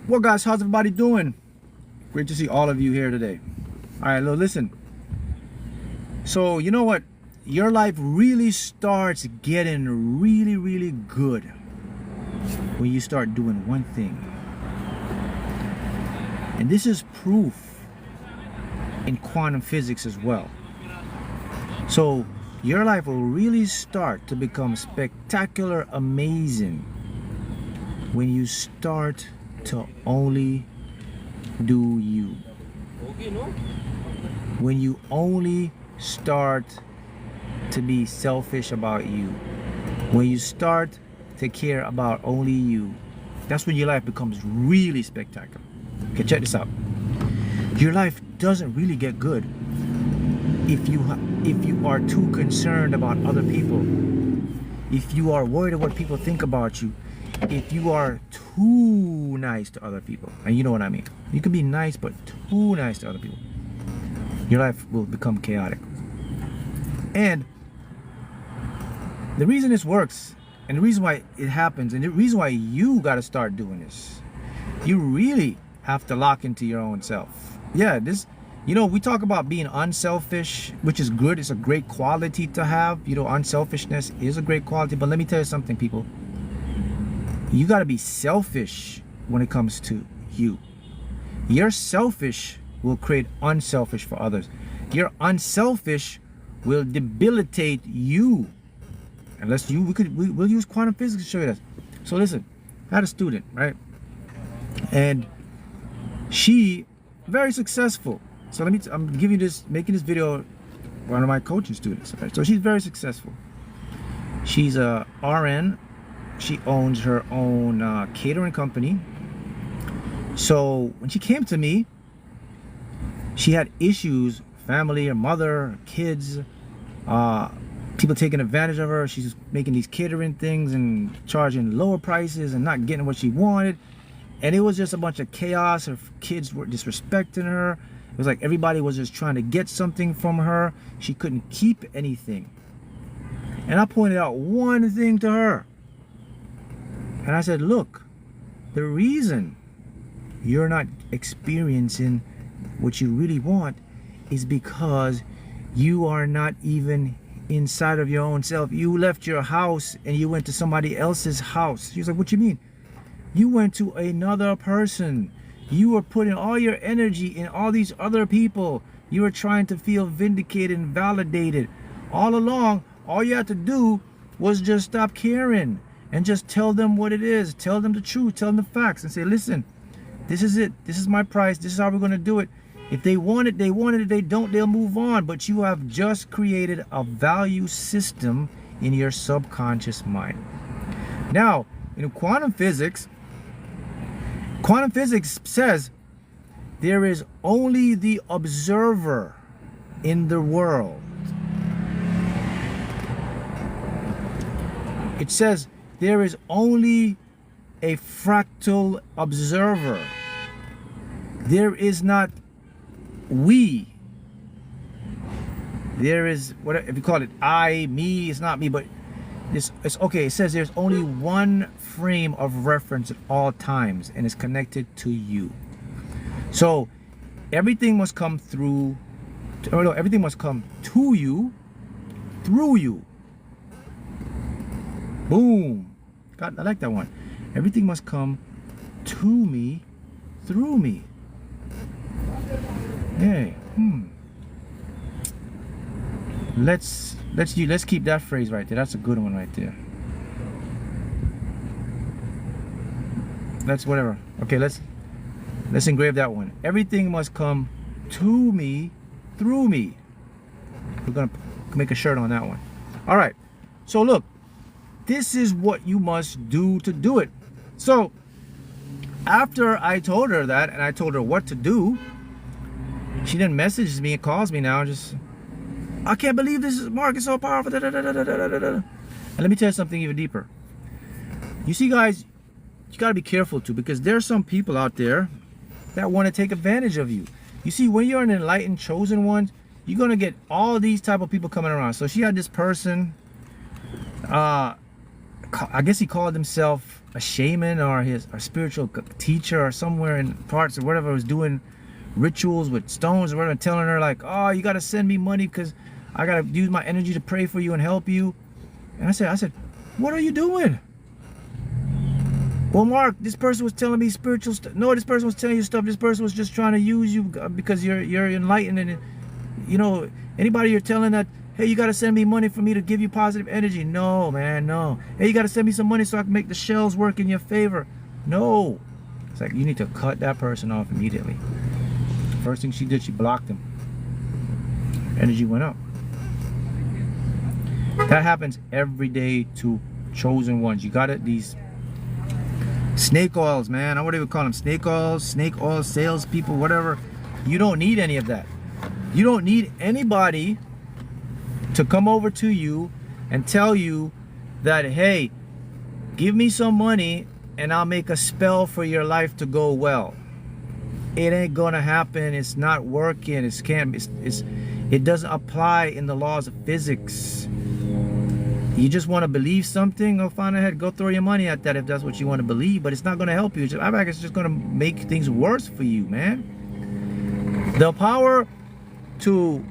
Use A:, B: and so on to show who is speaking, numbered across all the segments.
A: Well, guys, how's everybody doing? Great to see all of you here today. All right, listen. So, you know what? Your life really starts getting really good when you start doing one thing. And this is proof in quantum physics as well. So, your life will really start to become spectacular, amazing when you start to only do you. When you only start to be selfish about you. When you start to care about only you. That's when your life becomes really spectacular. Okay, check this out. Your life doesn't really get good if you are too concerned about other people. If you are worried about what people think about you. If you are too nice to other people, and you know what I mean. You can be nice, but too nice to other people. Your life will become chaotic. And the reason this works, and the reason why it happens, and the reason why you got to start doing this, you really have to lock into your own self. Yeah, you know, we talk about being unselfish, which is good. It's a great quality to have. You know, unselfishness is a great quality. But let me tell you something, people. You got to be selfish when it comes to you. Your selfish will create unselfish for others. Your unselfish will debilitate you. Unless we'll use quantum physics to show you this. So listen, I had a student, right? And she very successful. So I'm making this video, one of my coaching students. Right? So she's very successful. She's a RN. She owns her own catering company. So when she came to me, she had issues, family, her mother, her kids, people taking advantage of her. She's making these catering things and charging lower prices and not getting what she wanted. And it was just a bunch of chaos. Her kids were disrespecting her. It was like everybody was just trying to get something from her. She couldn't keep anything. And I pointed out one thing to her. And I said, look, the reason you're not experiencing what you really want is because you are not even inside of your own self. You left your house and you went to somebody else's house. She was like, what you mean? You went to another person. You were putting all your energy in all these other people. You were trying to feel vindicated and validated. All along, all you had to do was just stop caring. And just tell them what it is. Tell them the truth. Tell them the facts. And say, listen, this is it. This is my price. This is how we're going to do it. If they want it, they want it. If they don't, they'll move on. But you have just created a value system in your subconscious mind. Now, in quantum physics says there is only the observer in the world. It says there is only a fractal observer. There is not we. There is, what if you call it I, me, it's not me, but it's okay. It says there's only one frame of reference at all times, and it's connected to you. So everything must come through, everything must come to you, through you. Boom. God, I like that one. Everything must come to me, through me. Hey, Let's keep that phrase right there. That's a good one right there. That's whatever. Okay, let's engrave that one. Everything must come to me, through me. We're gonna make a shirt on that one. All right. So look. This is what you must do to do it. So after I told her that and I told her what to do, she then messages me and calls me now. Just, I can't believe this is Mark is so powerful. And let me tell you something even deeper. You see, guys, you got to be careful too, because there's some people out there that want to take advantage of you. You see, when you're an enlightened chosen one, you're going to get all these type of people coming around. So she had this person, I guess he called himself a shaman or a spiritual teacher or somewhere in parts or whatever was doing rituals with stones or whatever, telling her like, oh, you got to send me money because I got to use my energy to pray for you and help you. And I said, what are you doing? Well, Mark, this person was telling me spiritual stuff. No, this person was telling you stuff. This person was just trying to use you because you're enlightened. And, you know, anybody you're telling that, hey, you got to send me money for me to give you positive energy. No, man, no. Hey, you got to send me some money so I can make the shells work in your favor. No. It's like, you need to cut that person off immediately. First thing she did, she blocked him. Energy went up. That happens every day to chosen ones. You got it, these snake oils, man. I wouldn't even call them snake oil salespeople, whatever. You don't need any of that. You don't need anybody to come over to you and tell you that, hey, give me some money and I'll make a spell for your life to go well. It ain't gonna happen. It's not working. It doesn't apply in the laws of physics. You just want to believe something, go find ahead, go throw your money at that if that's what you want to believe, but it's not going to help you. I feel like it's just going to make things worse for you, man. The power to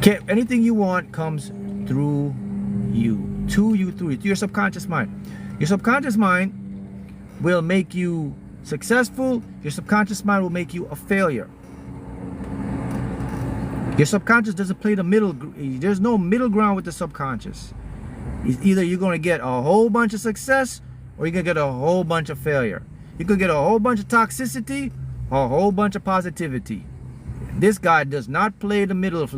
A: get anything you want comes through you, through your subconscious mind. Your subconscious mind will make you successful. Your subconscious mind will make you a failure. Your subconscious doesn't play the middle. There's no middle ground with the subconscious. It's either you're going to get a whole bunch of success or you're going to get a whole bunch of failure. You could get a whole bunch of toxicity or a whole bunch of positivity. This guy does not play the middle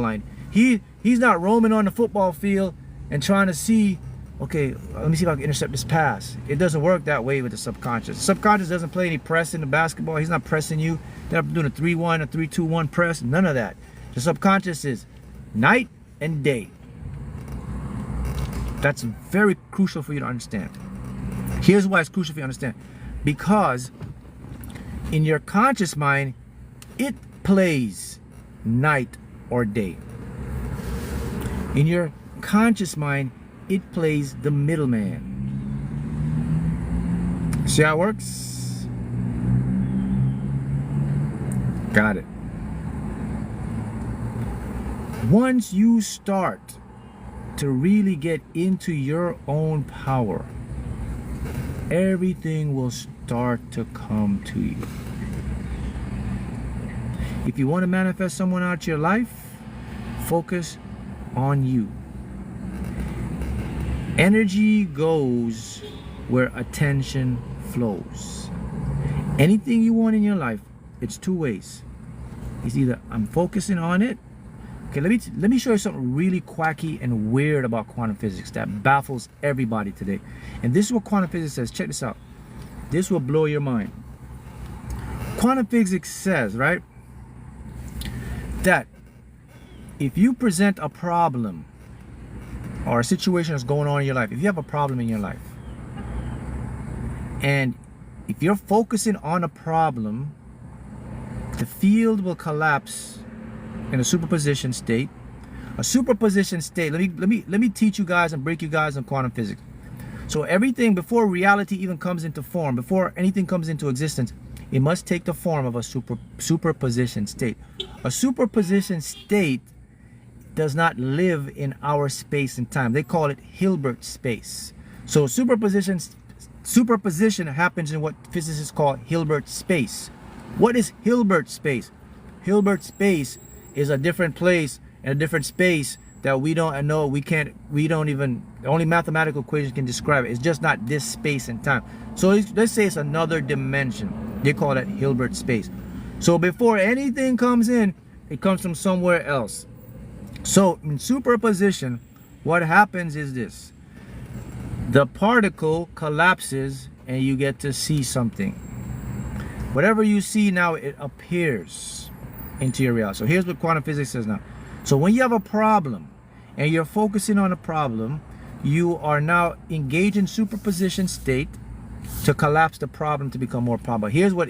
A: line. He's not roaming on the football field and trying to see, okay, let me see if I can intercept this pass. It doesn't work that way with the subconscious. Subconscious doesn't play any press in the basketball. He's not pressing you. They're not doing a 3-1, a 3-2-1 press. None of that. The subconscious is night and day. That's very crucial for you to understand. Here's why it's crucial for you to understand. Because in your conscious mind, it plays night or day. In your conscious mind, it plays the middleman. See how it works? Got it. Once you start to really get into your own power, everything will start to come to you. If you want to manifest someone out of your life, focus on you. Energy goes where attention flows. Anything you want in your life, it's two ways. It's either I'm focusing on it. Okay, let me show you something really quacky and weird about quantum physics that baffles everybody today. And this is what quantum physics says. Check this out. This will blow your mind. Quantum physics says, right, that if you present a problem or a situation that's going on in your life, if you have a problem in your life, and if you're focusing on a problem, the field will collapse in a superposition state. A superposition state, let me teach you guys and break you guys on quantum physics. So everything, before reality even comes into form, before anything comes into existence, it must take the form of a superposition state. A superposition state does not live in our space and time. They call it Hilbert space. So superposition happens in what physicists call Hilbert space. What is Hilbert space? Hilbert space is a different place and a different space that we don't know, only mathematical equations can describe it. It's just not this space and time. So let's say it's another dimension. They call that Hilbert space. So before anything comes in, it comes from somewhere else. So in superposition, what happens is this. The particle collapses and you get to see something. Whatever you see now, it appears into your reality. So here's what quantum physics says now. So when you have a problem and you're focusing on a problem, you are now engaged in superposition state to collapse the problem to become more probable. Here's what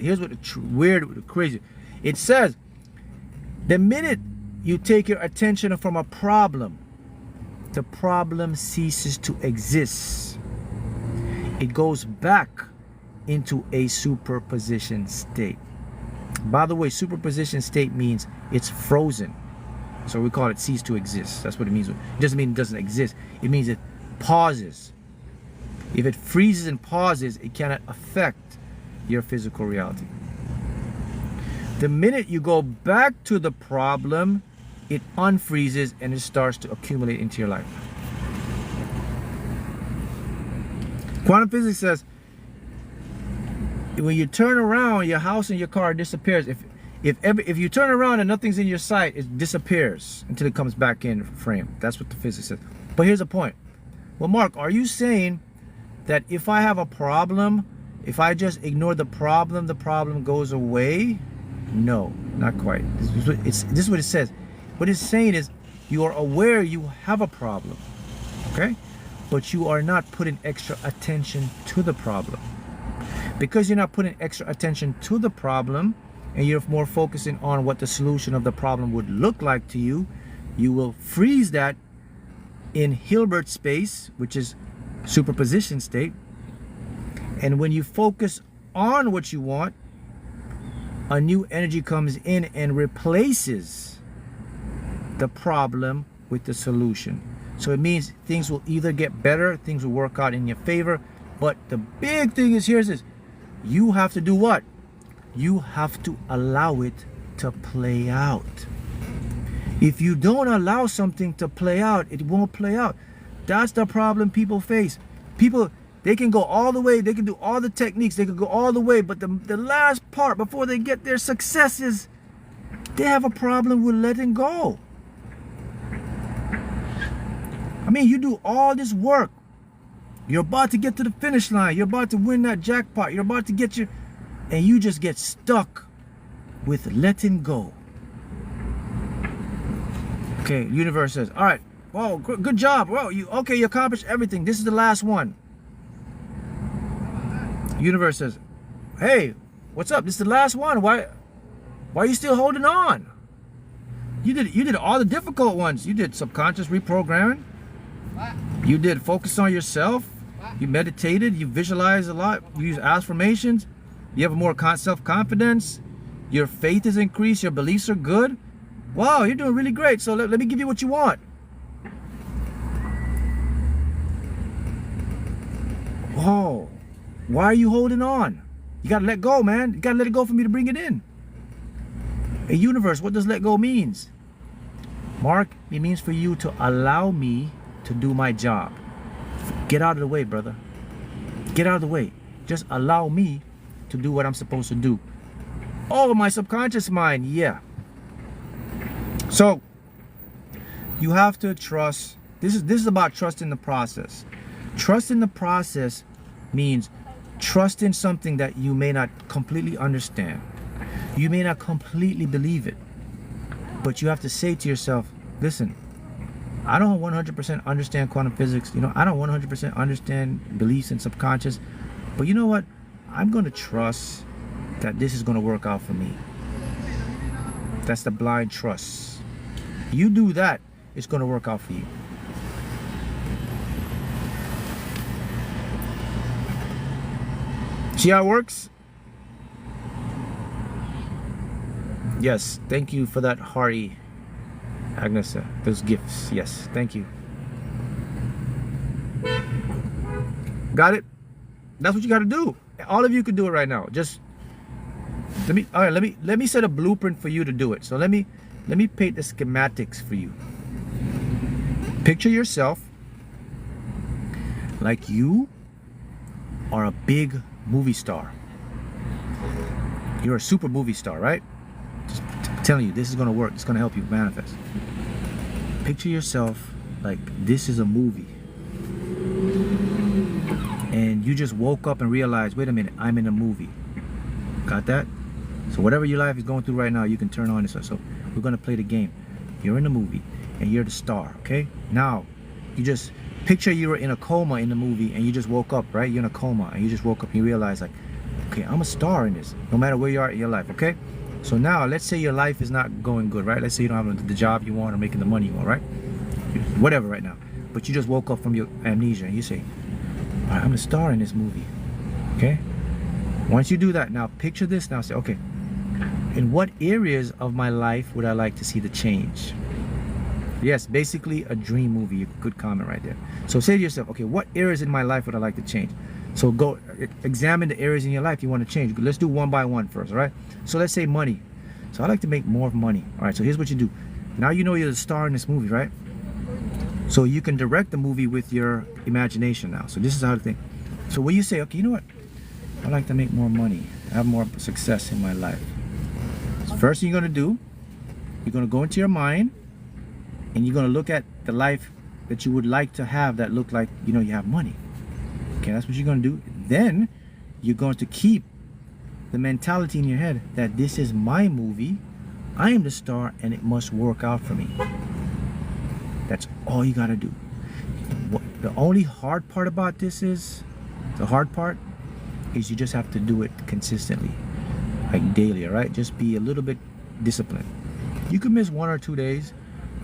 A: weird, crazy. It says the minute you take your attention from a problem, the problem ceases to exist. it goes back into a superposition state. By the way, superposition state means it's frozen. So we call it cease to exist. That's what it means. It doesn't mean it doesn't exist. It means it pauses. If it freezes and pauses, it cannot affect your physical reality. The minute you go back to the problem, it unfreezes and it starts to accumulate into your life. Quantum physics says when you turn around, your house and your car disappears. If you turn around and nothing's in your sight, it disappears until it comes back in frame. That's what the physics says. But here's the point. Well, Mark, are you saying that if I have a problem, if I just ignore the problem goes away? No, not quite. This is what it says. What it's saying is you are aware you have a problem, okay? But you are not putting extra attention to the problem. Because you're not putting extra attention to the problem and you're more focusing on what the solution of the problem would look like to you, you will freeze that in Hilbert space, which is superposition state. And when you focus on what you want, a new energy comes in and replaces the problem with the solution. So it means things will either get better, things will work out in your favor. But the big thing is, here's this. You have to do what? You have to allow it to play out. If you don't allow something to play out, it won't play out. That's the problem people face. People, they can go all the way, they can do all the techniques, they can go all the way, but the last part before they get their successes, they have a problem with letting go. I mean, you do all this work. You're about to get to the finish line. You're about to win that jackpot. You're about to get your... And you just get stuck with letting go. Okay, universe says, all right, well, good job. Well, you accomplished everything. This is the last one. Universe says, hey, what's up? This is the last one. Why are you still holding on? You did all the difficult ones. You did subconscious reprogramming. You did focus on yourself. You meditated. You visualized a lot. You use affirmations. You have more self-confidence. Your faith is increased. Your beliefs are good. Wow, you're doing really great. So let me give you what you want. Whoa. Why are you holding on? You got to let go, man. You got to let it go for me to bring it in. A universe, what does let go means? Mark, it means for you to allow me to do my job. Get out of the way, brother. Get out of the way. Just allow me to do what I'm supposed to do. Oh, my subconscious mind, yeah. So you have to trust. This is about trusting the process. Trusting the process means trusting something that you may not completely understand. You may not completely believe it, but you have to say to yourself, listen, I don't 100% understand quantum physics. You know, I don't 100% understand beliefs and subconscious, but you know what? I'm going to trust that this is going to work out for me. That's the blind trust. You do that, it's going to work out for you. See how it works? Yes, thank you for that, Hari, Agnes, those gifts. Yes, thank you. Got it? That's what you got to do. All of you can do it right now. Just let me set a blueprint for you to do it. So let me paint the schematics for you. Picture yourself like you are a big movie star. You're a super movie star, right? Just telling you, this is going to work. It's going to help you manifest. Picture yourself like this is a movie. And you just woke up and realized, wait a minute, I'm in a movie. Got that? So whatever your life is going through right now, you can turn on this. So we're going to play the game. You're in a movie and you're the star, okay? Now, you just picture you were in a coma in the movie and you just woke up, right? You're in a coma and you just woke up and you realize like, okay, I'm a star in this, no matter where you are in your life, okay? So now, let's say your life is not going good, right? Let's say you don't have the job you want or making the money you want, right? Whatever right now. But you just woke up from your amnesia and you say, All right, I'm the star in this movie. Okay? Once you do that, now picture this. Now say, okay, in what areas of my life would I like to see the change? Yes, basically a dream movie. A good comment right there. So say to yourself, okay, what areas in my life would I like to change? So go examine the areas in your life you want to change. Let's do one by one first, all right? So let's say money. So I like to make more money. All right, so here's what you do. Now you know you're the star in this movie, right? So you can direct the movie with your imagination now. So this is how to think. So when you say, okay, you know what? I like to make more money, have more success in my life. So first thing you're gonna do, you're gonna go into your mind and you're gonna look at the life that you would like to have that look like, you know, you have money. Okay, that's what you're gonna do. Then you're going to keep the mentality in your head that this is my movie, I am the star, and it must work out for me. That's all you gotta do. The only hard part about this is, the hard part is you just have to do it consistently, like daily, all right? Just be a little bit disciplined. You could miss 1 or 2 days,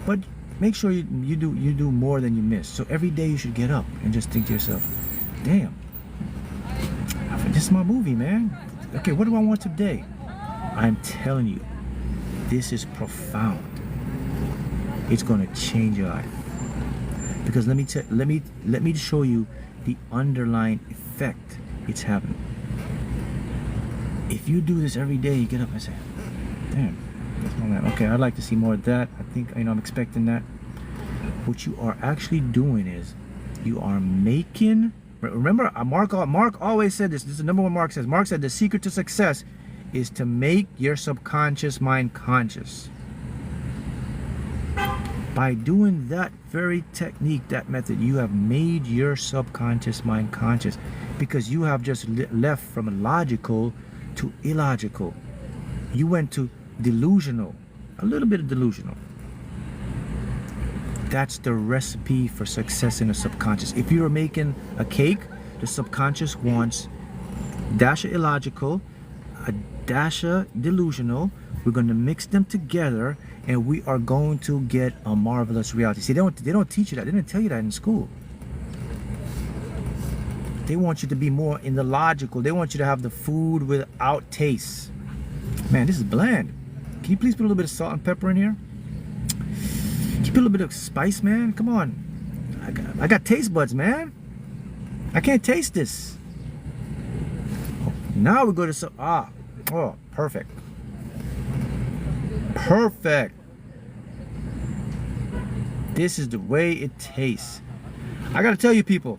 A: but make sure you do more than you miss. So every day you should get up and just think to yourself, damn, this is my movie, man. Okay, what do I want today? I'm telling you, this is profound. It's gonna change your life. Because let me show you the underlying effect it's having. If you do this every day, you get up and say, damn, that's my man. Okay, I'd like to see more of that. I think, you know, I'm expecting that. What you are actually doing is you are making, remember, Mark always said this. This is the number one Mark says. Mark said the secret to success is to make your subconscious mind conscious. By doing that very technique, that method, you have made your subconscious mind conscious, because you have just left from logical to illogical. You went to delusional, a little bit of delusional. That's the recipe for success in the subconscious. If you're making a cake, the subconscious wants dash of illogical, a dash of delusional. We're going to mix them together, and we are going to get a marvelous reality. See, they don't teach you that. They didn't tell you that in school. They want you to be more in the logical. They want you to have the food without taste. Man, this is bland. Can you please put a little bit of salt and pepper in here? Can you put a little bit of spice, man? Come on. I got taste buds, man. I can't taste this. Now we go to oh, perfect. Perfect. This is the way it tastes. I gotta tell you, people,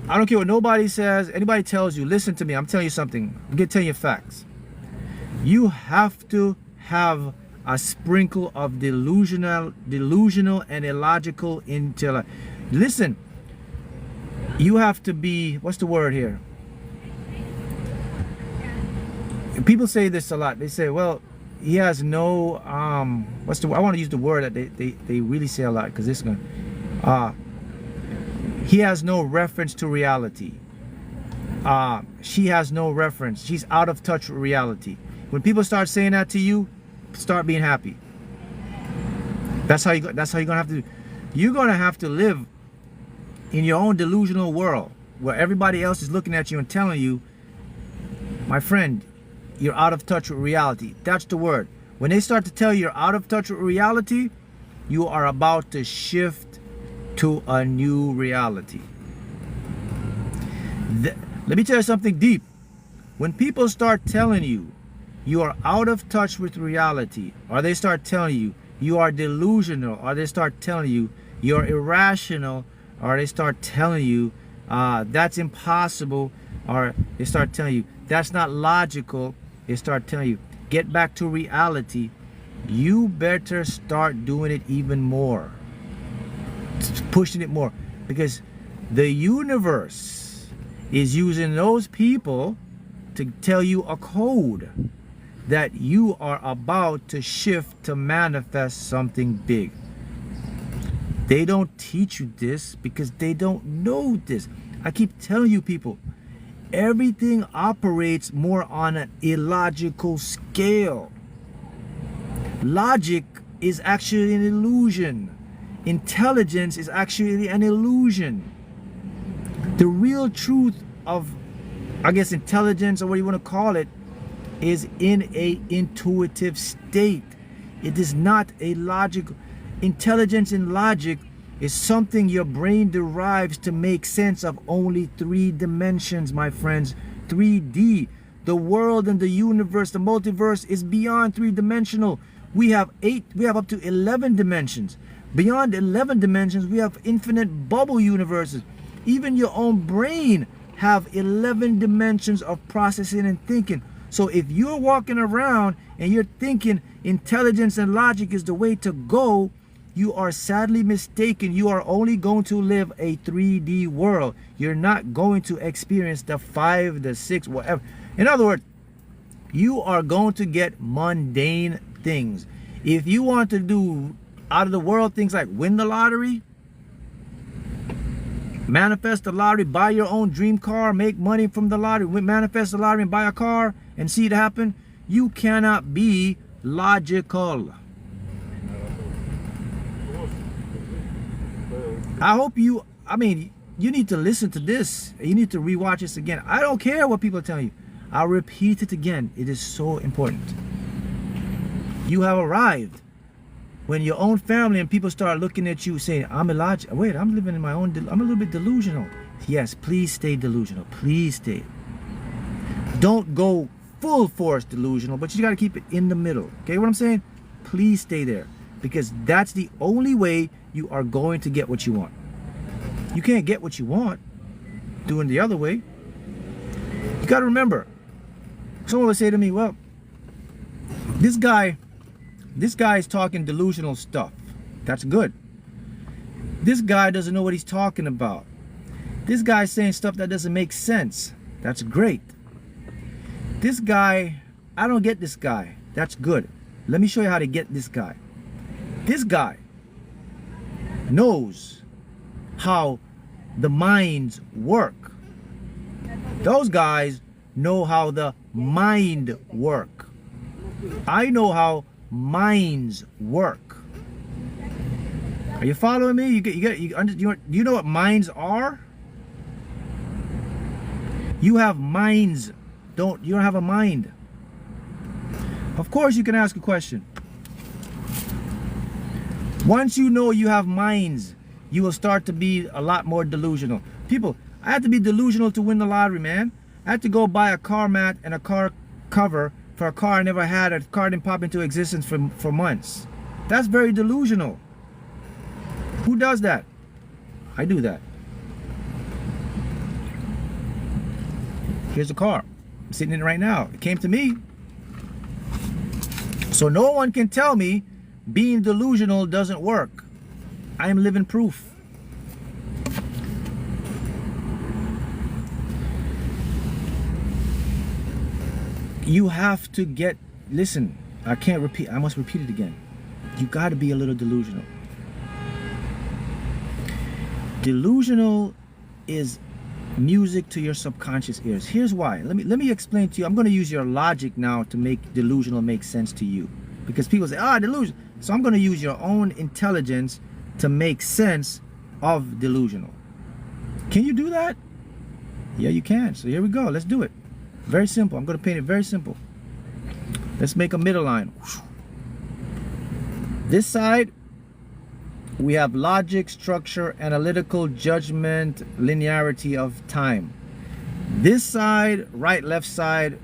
A: I don't care what nobody says, anybody tells you. Listen to me, I'm telling you something. I'm gonna tell you facts. You have to have a sprinkle of delusional and illogical intellect. Listen, you have to be, what's the word here? People say this a lot. They say, well, he has no I want to use the word that they really say a lot, because this is gonna he has no reference to reality. She has no reference. She's out of touch with reality. When people start saying that to you, start being happy. That's how you're gonna have to do. You're gonna have to live in your own delusional world where everybody else is looking at you and telling you, my friend, you're out of touch with reality. That's the word. When they start to tell you you're out of touch with reality, you are about to shift to a new reality. Let me tell you something deep. When people start telling you you are out of touch with reality, or they start telling you you are delusional, or they start telling you you're irrational, or they start telling you that's impossible, or they start telling you that's not logical, they start telling you get back to reality, you better start doing it even more, pushing it more, because the universe is using those people to tell you a code that you are about to shift to manifest something big. They don't teach you this because they don't know this. I keep telling you, people, everything operates more on an illogical scale. Logic is actually an illusion. Intelligence is actually an illusion. The real truth of, I guess, intelligence, or what you want to call it, is in a intuitive state. It is not a logical. Intelligence and logic is something your brain derives to make sense of only 3 dimensions, my friends. 3D. The world and the universe, the multiverse, is beyond 3-dimensional. We have up to 11 dimensions. Beyond 11 dimensions, we have infinite bubble universes. Even your own brain have 11 dimensions of processing and thinking. So if you're walking around and you're thinking intelligence and logic is the way to go, you are sadly mistaken. You are only going to live a 3D world. You're not going to experience the 5, the 6, whatever. In other words, you are going to get mundane things. If you want to do out of the world things like win the lottery, manifest the lottery, buy your own dream car, make money from the lottery, manifest the lottery and buy a car and see it happen, you cannot be logical. I hope you need to listen to this. You need to rewatch this again. I don't care what people are telling you. I'll repeat it again. It is so important. You have arrived. When your own family and people start looking at you saying, I'm illogical. Wait, I'm living in my own, I'm a little bit delusional. Yes, please stay delusional. Please stay. Don't go full force delusional, but you got to keep it in the middle. Okay, what I'm saying? Please stay there, because that's the only way you are going to get what you want. You can't get what you want doing the other way. You got to remember, someone would say to me, well, this guy is talking delusional stuff. That's good. This guy doesn't know what he's talking about. This guy's saying stuff that doesn't make sense. That's great. This guy, I don't get this guy. That's good. Let me show you how to get this guy. This guy knows how the minds work. Those guys know how the mind work. I know how minds work. Are you following me? You know what minds are? You have minds. You don't have a mind. Of course you can ask a question. Once you know you have minds, you will start to be a lot more delusional. People, I had to be delusional to win the lottery, man. I had to go buy a car mat and a car cover for a car I never had. A car didn't pop into existence for months. That's very delusional. Who does that? I do that. Here's a car. I'm sitting in it right now. It came to me. So no one can tell me being delusional doesn't work. I am living proof. You have to get, listen, I must repeat it again. You got to be a little delusional. Delusional is music to your subconscious ears. Here's why. Let me explain to you. I'm going to use your logic now to make delusional make sense to you. Because people say, delusion. So I'm going to use your own intelligence to make sense of delusional. Can you do that? Yeah, you can. So here we go. Let's do it. Very simple. I'm going to paint it very simple. Let's make a middle line. This side, we have logic, structure, analytical, judgment, linearity of time. This side, right, left side.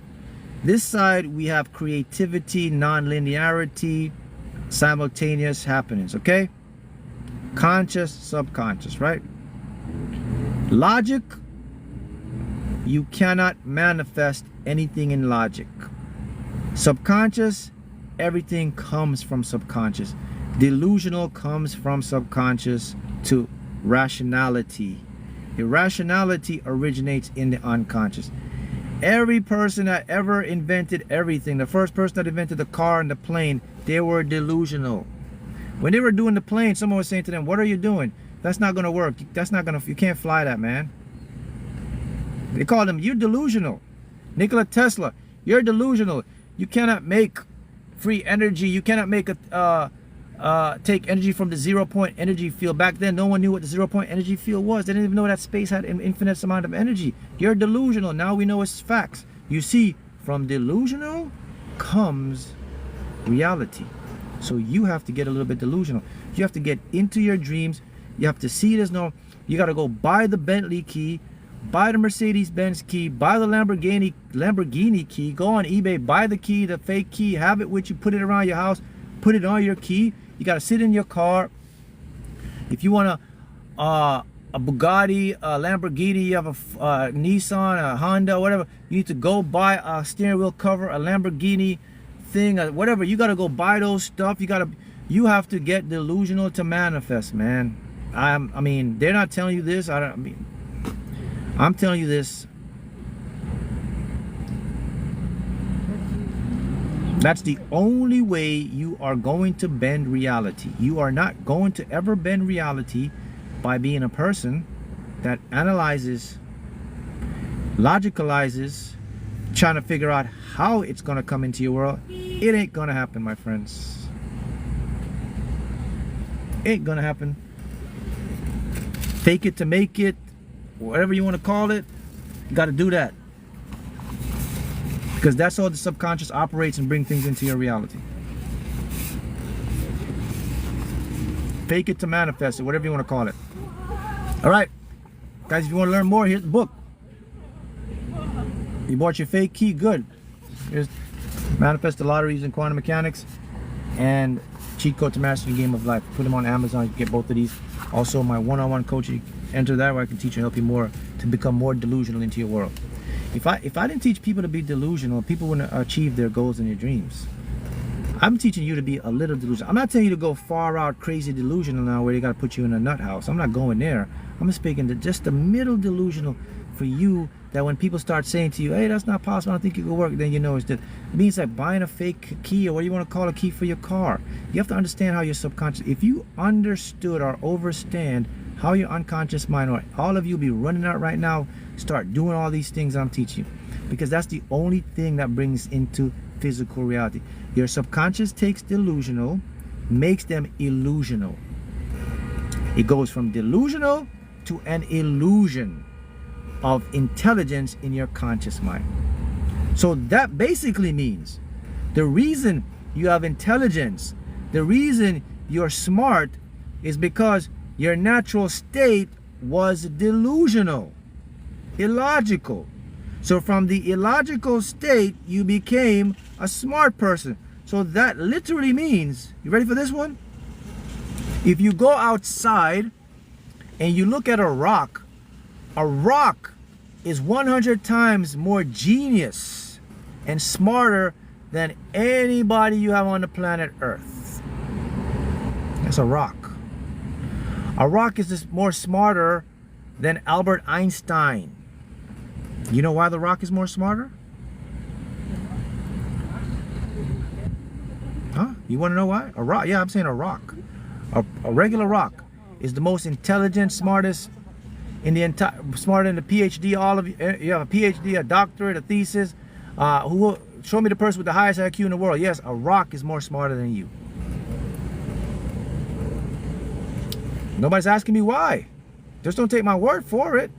A: This side, we have creativity, non-linearity, simultaneous happenings, okay? Conscious, subconscious, right? Logic, you cannot manifest anything in logic. Subconscious, everything comes from subconscious. Delusional comes from subconscious to rationality. Irrationality originates in the unconscious. Every person that ever invented everything, the first person that invented the car and the plane, they were delusional. When they were doing the plane, someone was saying to them, what are you doing? That's not going to work. You can't fly that, man. They called him, you're delusional. Nikola Tesla, you're delusional. You cannot make free energy. You cannot make take energy from the 0 point energy field. Back then, no one knew what the 0 point energy field was. They didn't even know that space had an infinite amount of energy. You're delusional. Now we know it's facts. You see, from delusional comes reality. So you have to get a little bit delusional. You have to get into your dreams. You have to see it as no. You got to go buy the Bentley key, buy the Mercedes-Benz key, buy the Lamborghini key, go on eBay, buy the key, the fake key, have it with you, put it around your house, put it on your key. You got to sit in your car. If you want a Bugatti, a Lamborghini, you have a Nissan, a Honda, whatever, you need to go buy a steering wheel cover, a Lamborghini thing, whatever. You got to go buy those stuff. You have to get delusional to manifest, man. I mean, they're not telling you this. I'm telling you this. That's the only way you are going to bend reality. You are not going to ever bend reality by being a person that analyzes, logicalizes, trying to figure out how it's going to come into your world. It ain't going to happen, my friends. Ain't going to happen. Fake it to make it, whatever you want to call it, you got to do that. Because that's how the subconscious operates and brings things into your reality. Fake it to manifest it, whatever you want to call it. All right, guys, if you want to learn more, here's the book. You bought your fake key, good. Here's Manifest the Lottery using Quantum Mechanics and Cheat Code to Master the Game of Life. Put them on Amazon, you can get both of these. Also, my one-on-one coaching, enter that where I can teach you and help you more to become more delusional into your world. If I didn't teach people to be delusional, people wouldn't achieve their goals and their dreams. I'm teaching you to be a little delusional. I'm not telling you to go far out crazy delusional now where they got to put you in a nut house. I'm not going there. I'm speaking to just the middle delusional for you, that when people start saying to you, hey, that's not possible, I don't think it could work, then you know it's just, it means like buying a fake key, or what do you want to call a key for your car. You have to understand how your subconscious, if you understood or understand how your unconscious mind, or all of you be running out right now, start doing all these things I'm teaching you, because that's the only thing that brings into physical reality. Your subconscious takes delusional, makes them illusional. It goes from delusional to an illusion of intelligence in your conscious mind. So that basically means the reason you have intelligence, the reason you're smart, is because your natural state was delusional, illogical. So from the illogical state, you became a smart person. So that literally means, you ready for this one? If you go outside and you look at a rock is 100 times more genius and smarter than anybody you have on the planet Earth. That's a rock. A rock is just more smarter than Albert Einstein. You know why the rock is more smarter? Huh? You want to know why? A rock? Yeah, I'm saying a rock. A regular rock is the most intelligent, smartest in the entire, smarter than the PhD. All of you have a PhD, a doctorate, a thesis. Who will show me the person with the highest IQ in the world? Yes, a rock is more smarter than you. Nobody's asking me why. Just don't take my word for it.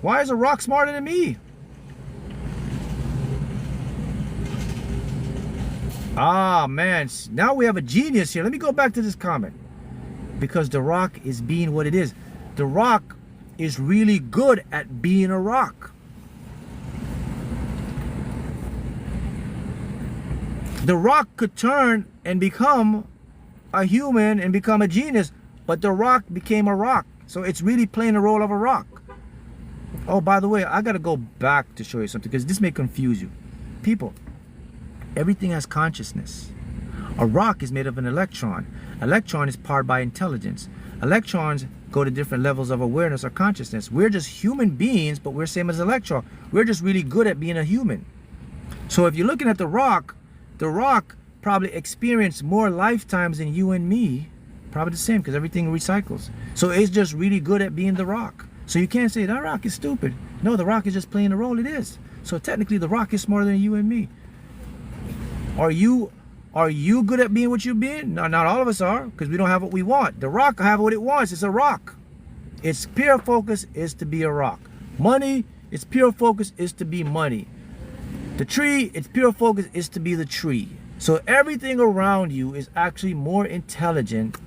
A: Why is a rock smarter than me? Ah, man, now we have a genius here. Let me go back to this comment. Because the rock is being what it is. The rock is really good at being a rock. The rock could turn and become a human and become a genius, but the rock became a rock. So it's really playing the role of a rock. Oh, by the way, I gotta go back to show you something, because this may confuse you. People, everything has consciousness. A rock is made of an electron. Electron is powered by intelligence. Electrons go to different levels of awareness or consciousness. We're just human beings, but we're same as electron. We're just really good at being a human. So if you're looking at the rock probably experienced more lifetimes than you and me. Probably the same, because everything recycles. So it's just really good at being the rock. So you can't say that rock is stupid. No, the rock is just playing the role it is. So technically the rock is smarter than you and me. Are you Are you good at being what you've been? No, not all of us are, because we don't have what we want. The rock have what it wants. It's a rock. Its pure focus is to be a rock. Money, its pure focus is to be money. The tree, its pure focus is to be the tree. So everything around you is actually more intelligent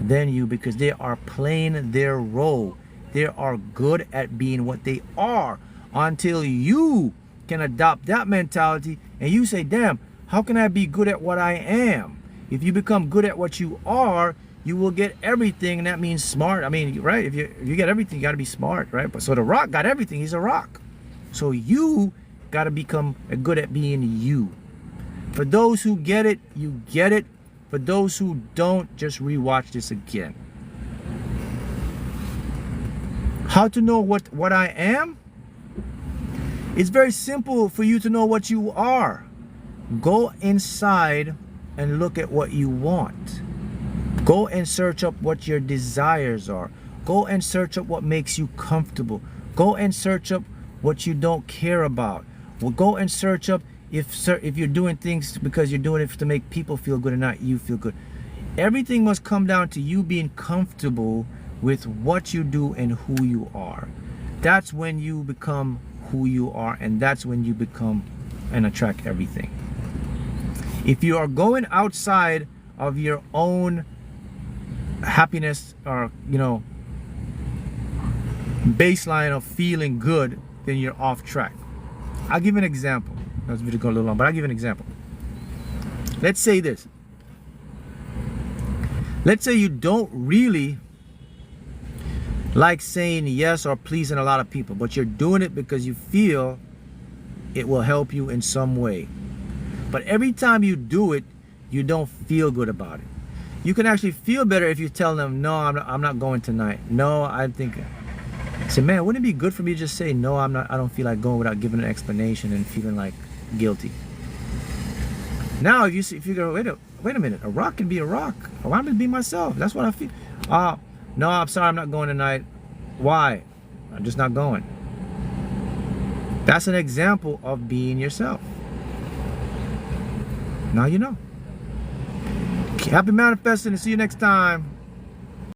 A: than you, because they are playing their role. They are good at being what they are, until you can adopt that mentality and you say, damn, how can I be good at what I am? If you become good at what you are, you will get everything, and that means smart. I mean, right? If you get everything, you got to be smart, right? But so the rock got everything. He's a rock. So you got to become good at being you. For those who get it, you get it. For those who don't, just rewatch this again. How to know what I am? It's very simple for you to know what you are. Go inside and look at what you want. Go and search up what your desires are. Go and search up what makes you comfortable. Go and search up what you don't care about. Well, go and search up if you're doing things because you're doing it to make people feel good and not you feel good. Everything must come down to you being comfortable with what you do and who you are. That's when you become who you are, and that's when you become and attract everything. If you are going outside of your own happiness or, you know, baseline of feeling good, then you're off track. I'll give an example. That was video go a little long, but I'll give an example. Let's say this. Let's say you don't really like saying yes or pleasing a lot of people, but you're doing it because you feel it will help you in some way. But every time you do it, you don't feel good about it. You can actually feel better if you tell them, no, I'm not going tonight. No, I think. Say, man, wouldn't it be good for me to just say, no, I don't feel like going, without giving an explanation and feeling like guilty. Now, if you go, wait a minute, a rock can be a rock. Why am I be myself? That's what I feel. No, I'm sorry, I'm not going tonight. Why? I'm just not going. That's an example of being yourself. Now you know. Happy manifesting, and see you next time.